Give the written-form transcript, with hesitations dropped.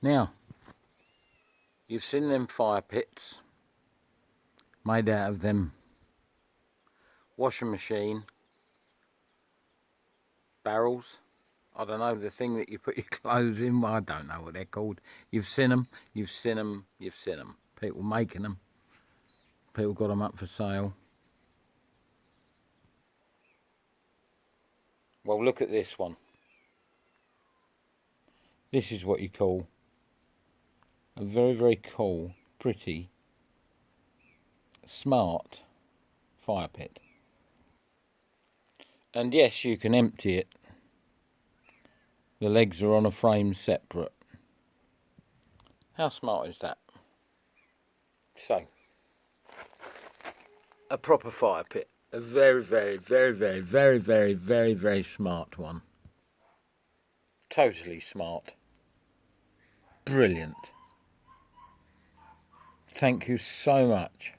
Now, you've seen them fire pits made out of them washing machine barrels. I don't know, the thing that you put your clothes in, I don't know what they're called. You've seen them, you've seen them, you've seen them. People making them. People got them up for sale. Well, look at this one. This is what you call a very, very cool, pretty, smart fire pit. And yes, you can empty it. The legs are on a frame separate. How smart is that? So, a proper fire pit. A very, very, very, very, very, very, very, very smart one. Totally smart. Brilliant. Thank you so much